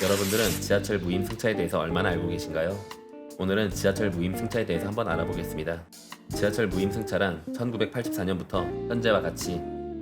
여러분들은 지하철 무임승차에 대해서 얼마나 알고 계신가요? 오늘은 지하철 무임승차에 대해서 한번 알아보겠습니다. 지하철 무임승차란 1984년부터 현재와 같이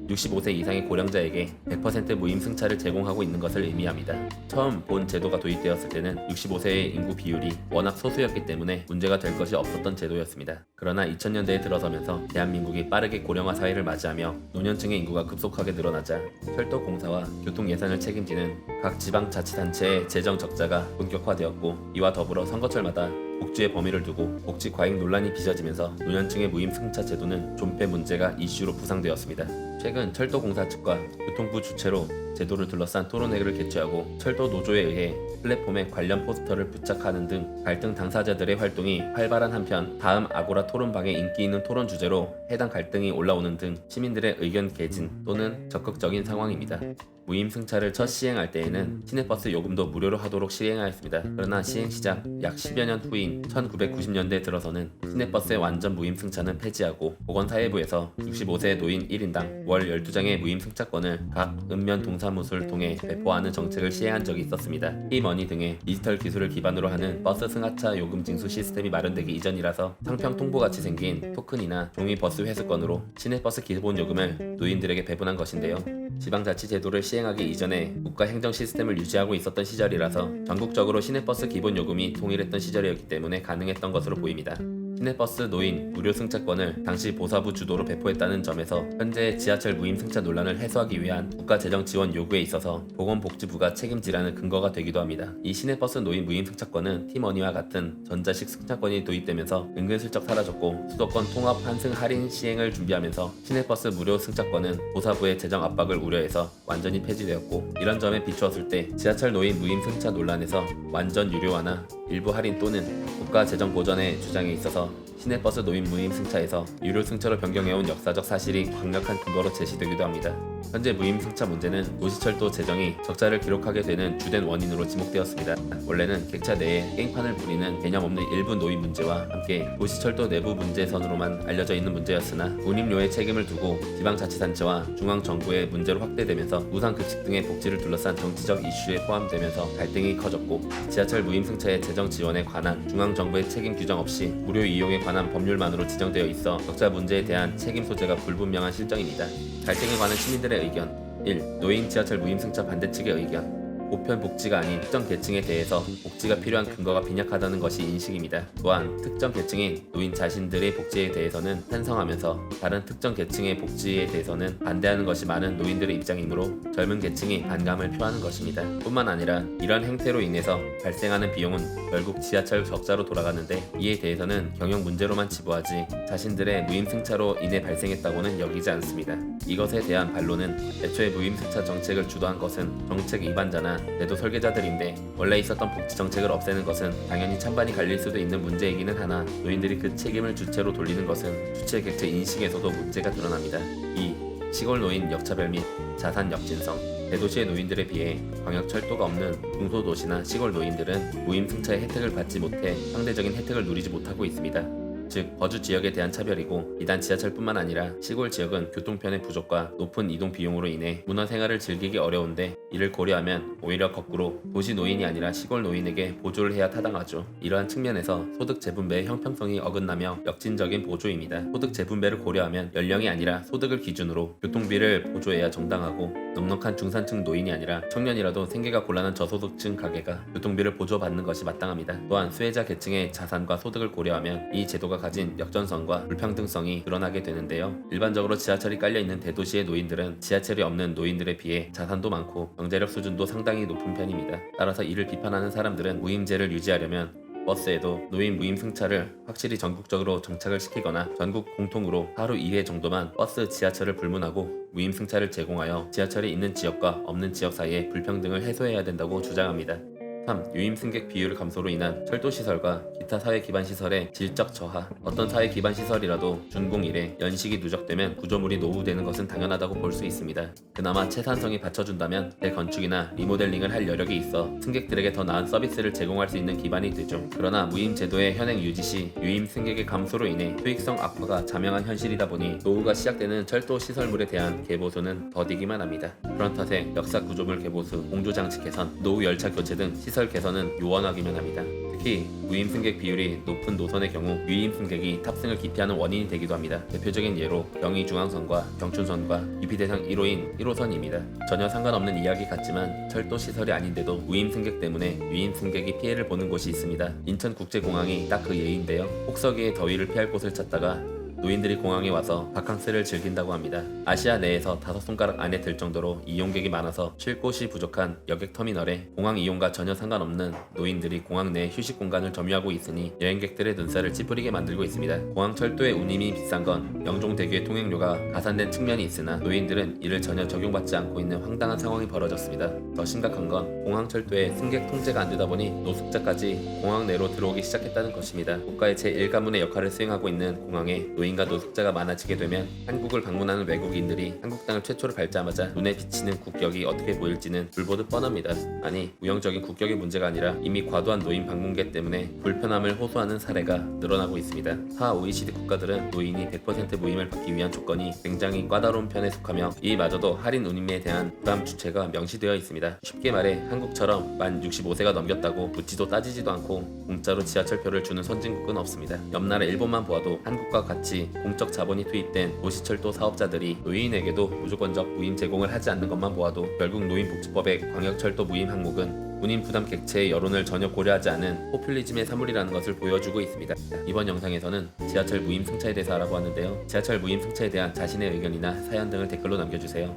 65세 이상의 고령자에게 100% 무임승차를 제공하고 있는 것을 의미합니다. 처음 본 제도가 도입되었을 때는 65세의 인구 비율이 워낙 소수였기 때문에 문제가 될 것이 없었던 제도였습니다. 그러나 2000년대에 들어서면서 대한민국이 빠르게 고령화 사회를 맞이하며 노년층의 인구가 급속하게 늘어나자 철도공사와 교통 예산을 책임지는 각 지방자치단체의 재정 적자가 본격화되었고, 이와 더불어 선거철마다 복지의 범위를 두고 복지 과잉 논란이 빚어지면서 노년층의 무임승차 제도는 존폐 문제가 이슈로 부상되었습니다. 최근 철도공사 측과 교통부 주최로 제도를 둘러싼 토론회를 개최하고 철도 노조에 의해 플랫폼에 관련 포스터를 부착하는 등 갈등 당사자들의 활동이 활발한 한편, 다음 아고라 토론방의 인기 있는 토론 주제로 해당 갈등이 올라오는 등 시민들의 의견 개진 또는 적극적인 상황입니다. 무임승차를 첫 시행할 때에는 시내버스 요금도 무료로 하도록 시행하였습니다. 그러나 시행 시작 약 10여 년 후인 1990년대 들어서는 시내버스의 완전 무임승차는 폐지하고 보건사회부에서 65세 노인 1인당 월 12장의 무임승차권을 각 읍면 동사무소를 통해 배포하는 정책을 시행한 적이 있었습니다. T머니 등의 디지털 기술을 기반으로 하는 버스 승하차 요금 징수 시스템이 마련되기 이전이라서 상평 통보같이 생긴 토큰이나 종이 버스 회수권으로 시내버스 기본 요금을 노인들에게 배분한 것인데요. 지방자치 제도를 시행하기 이전에 국가 행정 시스템을 유지하고 있었던 시절이라서 전국적으로 시내버스 기본 요금이 통일했던 시절이었기 때문에 가능했던 것으로 보입니다. 시내버스 노인 무료 승차권을 당시 보사부 주도로 배포했다는 점에서 현재 지하철 무임승차 논란을 해소하기 위한 국가 재정 지원 요구에 있어서 보건복지부가 책임지라는 근거가 되기도 합니다. 이 시내버스 노인 무임승차권은 T머니와 같은 전자식 승차권이 도입되면서 은근슬쩍 사라졌고, 수도권 통합 환승 할인 시행을 준비하면서 시내버스 무료 승차권은 보사부의 재정 압박을 우려해서 완전히 폐지되었고, 이런 점에 비추었을 때 지하철 노인 무임승차 논란에서 완전 유료화나 일부 할인 또는 국가 재정 보전의 주장에 있어서 시내버스 노인 무임승차에서 유료 승차로 변경해온 역사적 사실이 강력한 근거로 제시되기도 합니다. 현재 무임승차 문제는 도시철도 재정이 적자를 기록하게 되는 주된 원인으로 지목되었습니다. 원래는 객차 내에 깽판을 부리는 개념 없는 일부 노인 문제와 함께 도시철도 내부 문제선으로만 알려져 있는 문제였으나 운임료의 책임을 두고 지방자치단체와 중앙정부의 문제로 확대되면서 무상급식 등의 복지를 둘러싼 정치적 이슈에 포함되면서 갈등이 커졌고, 지하철 무임승차의 재정 지원에 관한 중앙정부의 책임 규정 없이 무료 이용에 관한 법률만으로 지정되어 있어 적자 문제에 대한 책임 소재가 불분명한 실정입니다. 갈등에 관한 시민들의 의견. 1. 노인 지하철 무임승차 반대 측의 의견. 보편 복지가 아닌 특정 계층에 대해서 복지가 필요한 근거가 빈약하다는 것이 인식입니다. 또한 특정 계층인 노인 자신들의 복지에 대해서는 찬성하면서 다른 특정 계층의 복지에 대해서는 반대하는 것이 많은 노인들의 입장이므로 젊은 계층이 반감을 표하는 것입니다. 뿐만 아니라 이러한 행태로 인해서 발생하는 비용은 결국 지하철 적자로 돌아가는데, 이에 대해서는 경영 문제로만 치부하지 자신들의 무임승차로 인해 발생했다고는 여기지 않습니다. 이것에 대한 반론은 애초에 무임승차 정책을 주도한 것은 정책 위반자나 제도 설계자들인데, 원래 있었던 복지 정책을 없애는 것은 당연히 찬반이 갈릴 수도 있는 문제이기는 하나, 노인들이 그 책임을 주체로 돌리는 것은 주체 객체 인식에서도 문제가 드러납니다. 2. 시골 노인 역차별 및 자산 역진성. 대도시의 노인들에 비해 광역철도가 없는 중소도시나 시골 노인들은 무임승차의 혜택을 받지 못해 상대적인 혜택을 누리지 못하고 있습니다. 즉, 거주 지역에 대한 차별이고, 이단 지하철뿐만 아니라 시골 지역은 교통편의 부족과 높은 이동 비용으로 인해 문화생활을 즐기기 어려운데, 이를 고려하면 오히려 거꾸로 도시 노인이 아니라 시골 노인에게 보조를 해야 타당하죠. 이러한 측면에서 소득 재분배의 형평성이 어긋나며 역진적인 보조입니다. 소득 재분배를 고려하면 연령이 아니라 소득을 기준으로 교통비를 보조해야 정당하고, 넉넉한 중산층 노인이 아니라 청년이라도 생계가 곤란한 저소득층 가게가 교통비를 보조받는 것이 마땅합니다. 또한 수혜자 계층의 자산과 소득을 고려하면 이 제도가 가진 역전성과 불평등성이 드러나게 되는데요. 일반적으로 지하철이 깔려있는 대도시의 노인들은 지하철이 없는 노인들에 비해 자산도 많고 경제력 수준도 상당히 높은 편입니다. 따라서 이를 비판하는 사람들은 무임제를 유지하려면 버스에도 노인 무임승차를 확실히 전국적으로 정착을 시키거나 전국 공통으로 하루 2회 정도만 버스, 지하철을 불문하고 무임승차를 제공하여 지하철이 있는 지역과 없는 지역 사이의 불평등을 해소해야 된다고 주장합니다. 3. 유임 승객 비율 감소로 인한 철도 시설과 기타 사회 기반 시설의 질적 저하. 어떤 사회 기반 시설이라도 준공 이래 연식이 누적되면 구조물이 노후되는 것은 당연하다고 볼 수 있습니다. 그나마 채산성이 받쳐준다면 재건축이나 리모델링을 할 여력이 있어 승객들에게 더 나은 서비스를 제공할 수 있는 기반이 되죠. 그러나 무임 제도의 현행 유지 시 유임 승객의 감소로 인해 수익성 악화가 자명한 현실이다 보니 노후가 시작되는 철도 시설물에 대한 개보수는 더디기만 합니다. 그런 탓에 역사 구조물 개보수, 공조 장치 개선, 노후 열차 교체 등 시설 개선은 요원하기만 합니다. 특히 무임 승객 비율이 높은 노선의 경우 유임 승객이 탑승을 기피하는 원인이 되기도 합니다. 대표적인 예로 영의중앙선과 경춘선과 기피 대상 1호인 1호선입니다. 전혀 상관없는 이야기 같지만 철도 시설이 아닌데도 무임 승객 때문에 유임 승객이 피해를 보는 곳이 있습니다. 인천국제공항이 딱 그 예인데요. 혹서기의 더위를 피할 곳을 찾다가 노인들이 공항에 와서 바캉스를 즐긴다고 합니다. 아시아 내에서 5손가락 안에 들 정도로 이용객이 많아서 쉴 곳이 부족한 여객터미널에 공항 이용과 전혀 상관없는 노인들이 공항 내 휴식 공간을 점유하고 있으니 여행객들의 눈살을 찌푸리게 만들고 있습니다. 공항 철도의 운임이 비싼 건 영종대교의 통행료가 가산된 측면이 있으나 노인들은 이를 전혀 적용받지 않고 있는 황당한 상황이 벌어졌습니다. 더 심각한 건 공항 철도에 승객 통제가 안 되다 보니 노숙자까지 공항 내로 들어오기 시작했다는 것입니다. 국가의 제1가문의 역할을 수행하고 있는 공항에 노인과 노숙자가 많아지게 되면 한국을 방문하는 외국인들이 한국 땅을 최초로 밟자마자 눈에 비치는 국격이 어떻게 보일지는 불보듯 뻔합니다. 아니, 우영적인 국격의 문제가 아니라 이미 과도한 노인 방문객 때문에 불편함을 호소하는 사례가 늘어나고 있습니다. 타 OECD 국가들은 노인이 100% 무임을 받기 위한 조건이 굉장히 까다로운 편에 속하며 이마저도 할인 운임에 대한 부담 주체가 명시되어 있습니다. 쉽게 말해 한국처럼 만 65세가 넘겼다고 묻지도 따지지도 않고 공짜로 지하철표를 주는 선진국은 없습니다. 옆나라 일본만 보아도 한국과 같이 공적 자본이 투입된 도시철도 사업자들이 노인에게도 무조건적 무임 제공을 하지 않는 것만 보아도 결국 노인복지법의 광역철도 무임 항목은 운임 부담 객체의 여론을 전혀 고려하지 않은 포퓰리즘의 사물이라는 것을 보여주고 있습니다. 이번 영상에서는 지하철 무임 승차에 대해서 알아보았는데요. 지하철 무임 승차에 대한 자신의 의견이나 사연 등을 댓글로 남겨주세요.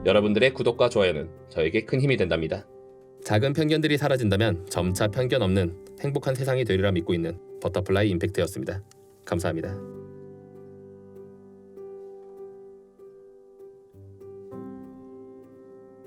여러분들의 구독과 좋아요는 저에게 큰 힘이 된답니다. 작은 편견들이 사라진다면 점차 편견 없는 행복한 세상이 되리라 믿고 있는 버터플라이 임팩트였습니다. 감사합니다.